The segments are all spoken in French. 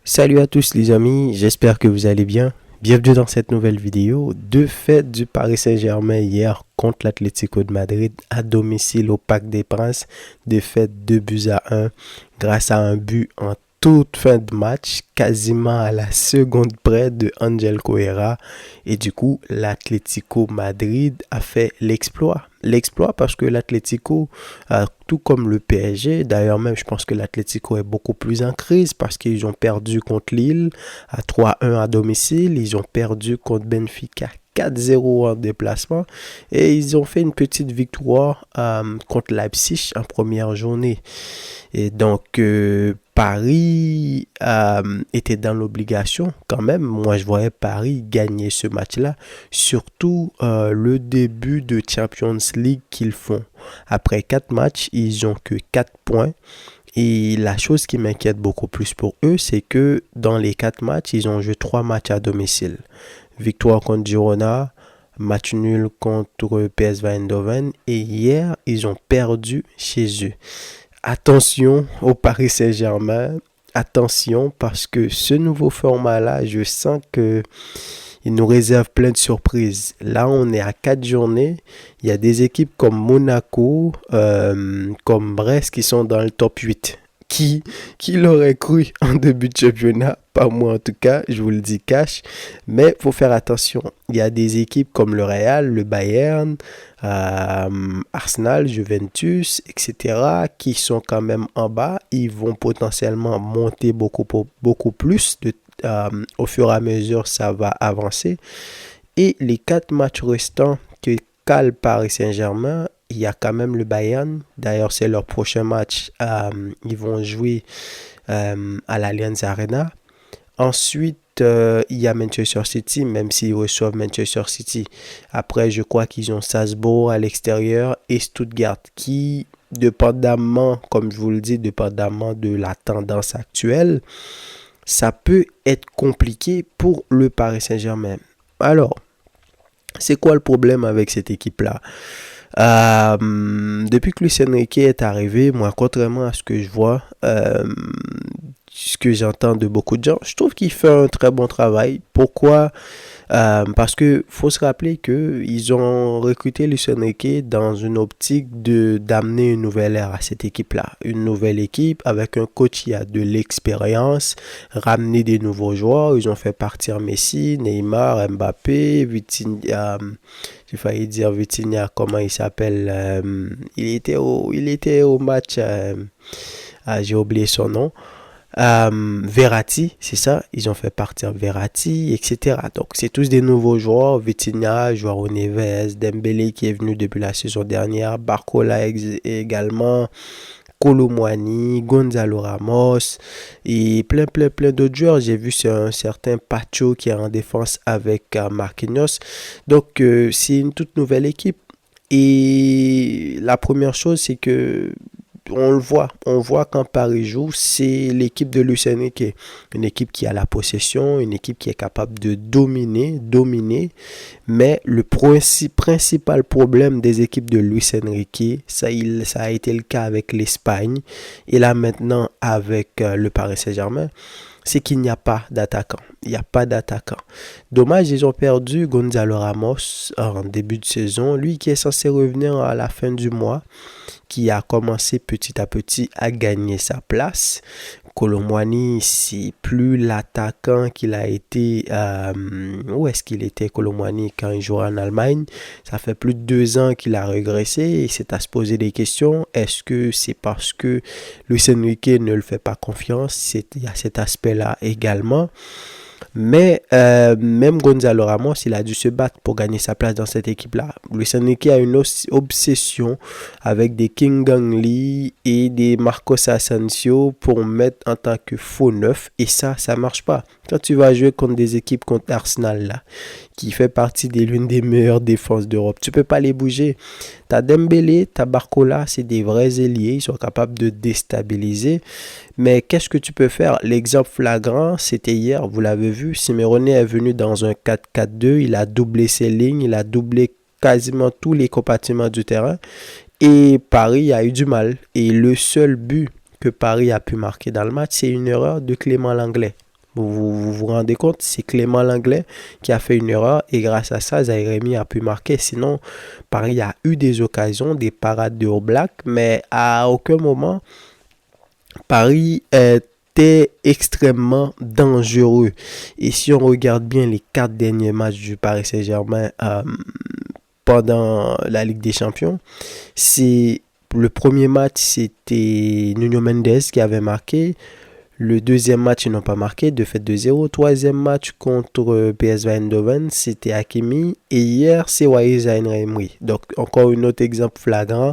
Salut à tous les amis, j'espère que vous allez bien. Bienvenue dans cette nouvelle vidéo. Deux fêtes du Paris Saint-Germain hier contre l'Atlético de Madrid à domicile au Parc des Princes. Défaite 2 buts à 1 grâce à un but en toute fin de match, quasiment à la seconde près de Angel Correa. Et du coup, l'Atlético Madrid a fait l'exploit. L'exploit parce que l'Atlético, tout comme le PSG, d'ailleurs même je pense que l'Atlético est beaucoup plus en crise parce qu'ils ont perdu contre Lille à 3-1 à domicile, ils ont perdu contre Benfica 4-0 en déplacement et ils ont fait une petite victoire contre Leipzig en première journée. Et donc, Paris était dans l'obligation quand même. Moi, je voyais Paris gagner ce match-là. Surtout le début de Champions League qu'ils font. Après 4 matchs, ils ont que 4 points. Et la chose qui m'inquiète beaucoup plus pour eux, c'est que dans les 4 matchs, ils ont joué 3 matchs à domicile. Victoire contre Girona, match nul contre PSV Eindhoven. Et hier, ils ont perdu chez eux. Attention au Paris Saint-Germain, attention parce que ce nouveau format-là, je sens que il nous réserve plein de surprises. Là, on est à 4 journées. Il y a des équipes comme Monaco, comme Brest qui sont dans le top 8. Qui l'aurait cru en début de championnat? Pas moi en tout cas, je vous le dis cash. Mais il faut faire attention. Il y a des équipes comme le Real, le Bayern, Arsenal, Juventus, etc. qui sont quand même en bas. Ils vont potentiellement monter beaucoup plus au fur et à mesure ça va avancer. Et les 4 matchs restants que cale Paris Saint-Germain, il y a quand même le Bayern. D'ailleurs, c'est leur prochain match. Ils vont jouer à l'Allianz Arena. Ensuite, il y a Manchester City, même s'ils reçoivent Manchester City. Après, je crois qu'ils ont Salzbourg à l'extérieur et Stuttgart qui, dépendamment, comme je vous le dis, dépendamment de la tendance actuelle, ça peut être compliqué pour le Paris Saint-Germain. Alors, c'est quoi le problème avec cette équipe-là? Depuis que Luis Enrique est arrivé, moi, contrairement à ce que je vois, ce que j'entends de beaucoup de gens, je trouve qu'il fait un très bon travail. Pourquoi? Parce que faut se rappeler que ils ont recruté Luis Enrique dans une optique de d'amener une nouvelle ère à cette équipe-là, une nouvelle équipe avec un coach qui a de l'expérience, ramener des nouveaux joueurs. Ils ont fait partir Messi, Neymar, Mbappé, Vitinha. J'ai failli dire Vitinha, comment il s'appelle? Il était au match. J'ai oublié son nom. Verratti, c'est ça, ils ont fait partir Verratti, etc. Donc, c'est tous des nouveaux joueurs. Vitinha, João Neves, Dembélé qui est venu depuis la saison dernière, Barcola également, Kolo Muani, Gonzalo Ramos et plein d'autres joueurs. J'ai vu un certain Pacho qui est en défense avec Marquinhos. Donc, c'est une toute nouvelle équipe. Et la première chose, c'est que on voit quand Paris joue, c'est l'équipe de Luis Enrique, une équipe qui a la possession, une équipe qui est capable de dominer, mais le principal problème des équipes de Luis Enrique, ça a été le cas avec l'Espagne, et là maintenant avec le Paris Saint-Germain, c'est qu'il n'y a pas d'attaquant. Il n'y a pas d'attaquant. Dommage, ils ont perdu Gonzalo Ramos en début de saison, lui qui est censé revenir à la fin du mois, qui a commencé petit à petit à gagner sa place. Kolo Muani, c'est plus l'attaquant qu'il a été. Où est-ce qu'il était, Kolo Muani, quand il jouait en Allemagne? Ça fait plus de 2 ans qu'il a régressé et c'est à se poser des questions. Est-ce que c'est parce que Luis Enrique ne le fait pas confiance? Il y a cet aspect-là également. Mais même Gonzalo Ramos, il a dû se battre pour gagner sa place dans cette équipe-là. Luis Enrique a une obsession avec des King Gang Lee et des Marcos Asensio pour mettre en tant que faux neuf. Et ça marche pas. Quand tu vas jouer contre des équipes contre Arsenal, là, qui fait partie de l'une des meilleures défenses d'Europe, tu peux pas les bouger. T'as Dembélé, t'as Barcola, c'est des vrais ailiers, ils sont capables de déstabiliser. Mais qu'est-ce que tu peux faire? L'exemple flagrant, c'était hier, vous l'avez vu, Simeone est venu dans un 4-4-2, il a doublé ses lignes, il a doublé quasiment tous les compartiments du terrain. Et Paris a eu du mal. Et le seul but que Paris a pu marquer dans le match, c'est une erreur de Clément Lenglet. Vous rendez compte, c'est Clément Lenglet qui a fait une erreur et grâce à ça, Zaïre a pu marquer. Sinon, Paris a eu des occasions, des parades de Oblak, mais à aucun moment, Paris était extrêmement dangereux. Et si on regarde bien les 4 derniers matchs du Paris Saint-Germain pendant la Ligue des Champions, c'est le premier match, c'était Nuno Mendes qui avait marqué. Le deuxième match, ils n'ont pas marqué, de fait 2-0. Troisième match contre PSV Eindhoven, c'était Hakimi. Et hier, c'est Walid Zaïre-Emery. Donc, encore un autre exemple flagrant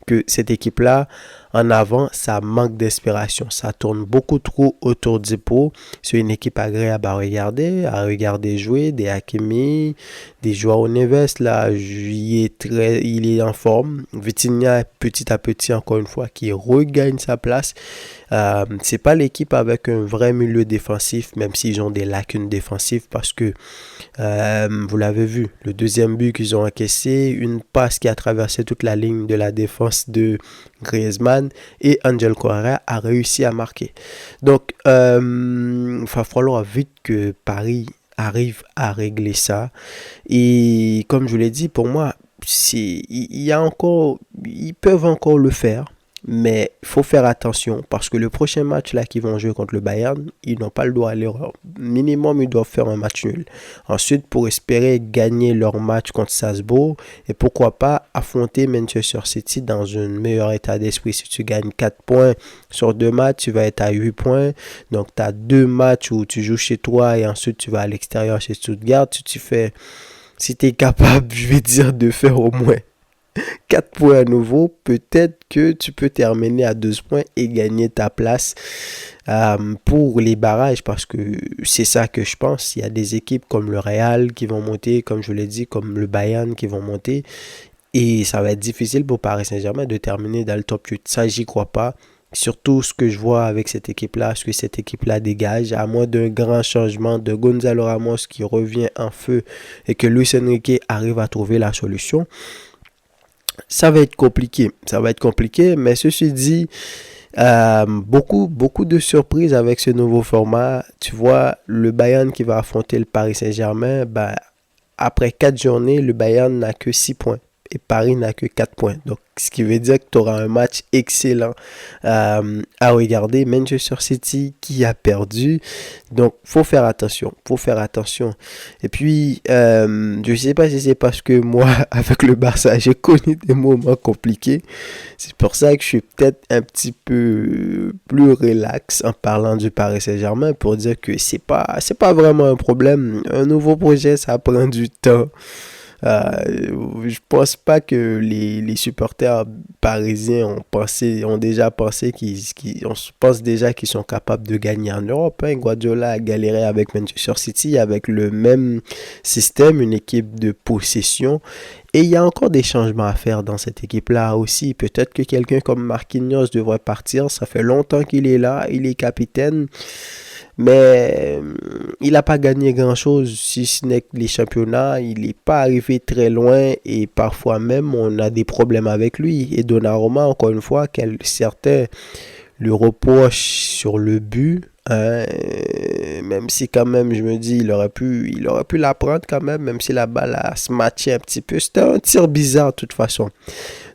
que cette équipe-là, en avant, ça manque d'inspiration. Ça tourne beaucoup trop autour du pot. C'est une équipe agréable à regarder jouer. Des Hakimi, des Joao Neves, là, il est en forme. Vitinha, petit à petit, encore une fois, qui regagne sa place. C'est pas l'équipe avec un vrai milieu défensif, même s'ils ont des lacunes défensives, parce que vous l'avez vu, le deuxième but qu'ils ont encaissé, une passe qui a traversé toute la ligne de la défense de Griezmann et Angel Correa a réussi à marquer. Donc, il va falloir vite que Paris arrive à régler ça. Et comme je vous l'ai dit, pour moi, ils peuvent encore le faire. Mais il faut faire attention parce que le prochain match là qu'ils vont jouer contre le Bayern, ils n'ont pas le droit à l'erreur. Minimum, ils doivent faire un match nul. Ensuite, pour espérer gagner leur match contre Salzbourg et pourquoi pas affronter Manchester City dans un meilleur état d'esprit. Si tu gagnes 4 points sur 2 matchs, tu vas être à 8 points. Donc, tu as 2 matchs où tu joues chez toi et ensuite tu vas à l'extérieur chez Stuttgart. Si tu es capable, je vais dire, de faire au moins 4 points à nouveau, peut-être que tu peux terminer à 12 points et gagner ta place pour les barrages parce que c'est ça que je pense. Il y a des équipes comme le Real qui vont monter, comme je l'ai dit, comme le Bayern qui vont monter et ça va être difficile pour Paris Saint-Germain de terminer dans le top 8. Ça, j'y crois pas. Surtout ce que je vois avec cette équipe-là, ce que cette équipe-là dégage, à moins d'un grand changement de Gonzalo Ramos qui revient en feu et que Luis Enrique arrive à trouver la solution. Ça va être compliqué, mais ceci dit, beaucoup de surprises avec ce nouveau format. Tu vois, le Bayern qui va affronter le Paris Saint-Germain, après 4 journées, le Bayern n'a que 6 points et Paris n'a que 4 points. Donc, ce qui veut dire que tu auras un match excellent à regarder. Manchester City qui a perdu. Donc, faut faire attention. Et puis, je ne sais pas si c'est parce que moi, avec le Barça, j'ai connu des moments compliqués. C'est pour ça que je suis peut-être un petit peu plus relax en parlant du Paris Saint-Germain pour dire que c'est pas vraiment un problème. Un nouveau projet, ça prend du temps. Je pense pas que les supporters parisiens ont déjà pensé on pense déjà qu'ils sont capables de gagner en Europe. Guardiola a galéré avec Manchester City avec le même système, une équipe de possession. Et il y a encore des changements à faire dans cette équipe-là aussi. Peut-être que quelqu'un comme Marquinhos devrait partir. Ça fait longtemps qu'il est là, il est capitaine. Mais il n'a pas gagné grand-chose, si ce n'est que les championnats. Il n'est pas arrivé très loin et parfois même on a des problèmes avec lui. Et Donnarumma, encore une fois, certains lui reprochent sur le but. Même si quand même, je me dis, il aurait pu la prendre quand même si la balle a se matché un petit peu. C'était un tir bizarre de toute façon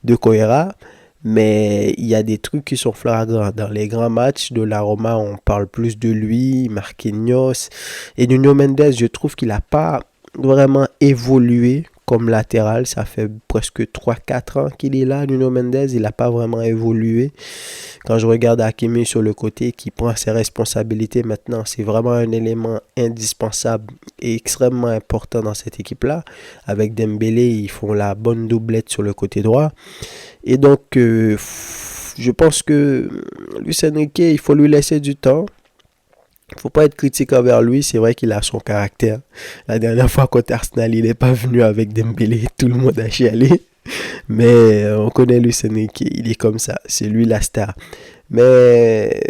de Correa. Mais il y a des trucs qui sont flagrants. Dans les grands matchs de la Roma, on parle plus de lui, Marquinhos. Et Nuno Mendes, je trouve qu'il n'a pas vraiment évolué comme latéral. Ça fait presque 3-4 ans qu'il est là, Nuno Mendes. Il n'a pas vraiment évolué. Quand je regarde Hakimi sur le côté qui prend ses responsabilités maintenant, c'est vraiment un élément indispensable et extrêmement important dans cette équipe-là. Avec Dembélé, ils font la bonne doublette sur le côté droit. Et donc, je pense que Luis Enrique, il faut lui laisser du temps. Il ne faut pas être critique envers lui. C'est vrai qu'il a son caractère. La dernière fois contre Arsenal, il n'est pas venu avec Dembélé. Tout le monde a chialé. Mais on connaît Luis Enrique. Il est comme ça. C'est lui la star. Mais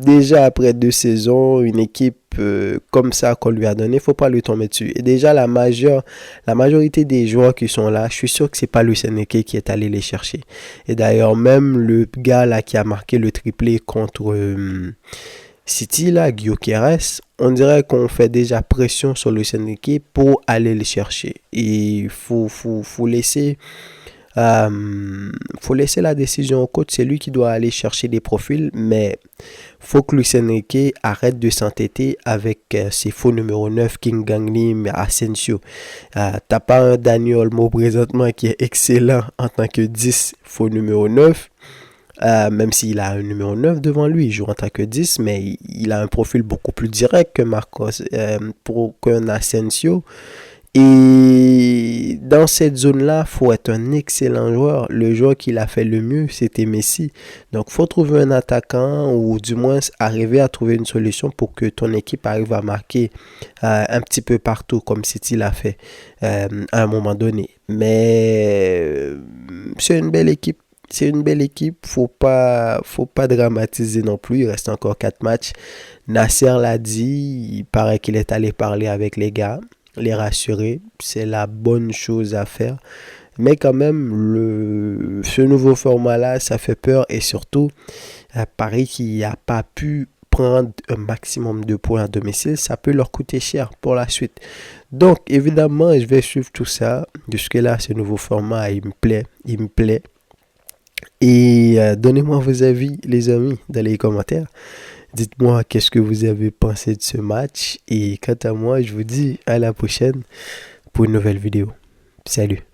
déjà après 2 saisons, une équipe comme ça qu'on lui a donné, il ne faut pas lui tomber dessus. Et déjà la majorité des joueurs qui sont là, je suis sûr que c'est pas Luis Enrique qui est allé les chercher. Et d'ailleurs même le gars là qui a marqué le triplé contre City, là, Gyökeres, on dirait qu'on fait déjà pression sur Luis Enrique pour aller le chercher. Et faut laisser la décision au coach. C'est lui qui doit aller chercher des profils, mais faut que Luis Enrique arrête de s'entêter avec ses faux numéro 9, King Ganglim, Asensio. T'as pas un Daniel Olmo présentement qui est excellent en tant que 10 faux numéro 9. Même s'il a un numéro 9 devant lui, il joue en tant que 10, mais il a un profil beaucoup plus direct que Marcos, pour qu'un Asensio. Et dans cette zone-là, il faut être un excellent joueur. Le joueur qui l'a fait le mieux, c'était Messi. Donc, il faut trouver un attaquant ou du moins arriver à trouver une solution pour que ton équipe arrive à marquer un petit peu partout, comme City l'a fait à un moment donné. Mais c'est une belle équipe. C'est une belle équipe, faut pas dramatiser non plus, il reste encore 4 matchs. Nasser l'a dit, il paraît qu'il est allé parler avec les gars, les rassurer, c'est la bonne chose à faire. Mais quand même, ce nouveau format-là, ça fait peur et surtout, Paris qui n'a pas pu prendre un maximum de points à domicile, ça peut leur coûter cher pour la suite. Donc, évidemment, je vais suivre tout ça. Jusque-là, ce nouveau format, il me plaît. Et donnez-moi vos avis, les amis, dans les commentaires. Dites-moi qu'est-ce que vous avez pensé de ce match. Et quant à moi, je vous dis à la prochaine pour une nouvelle vidéo. Salut!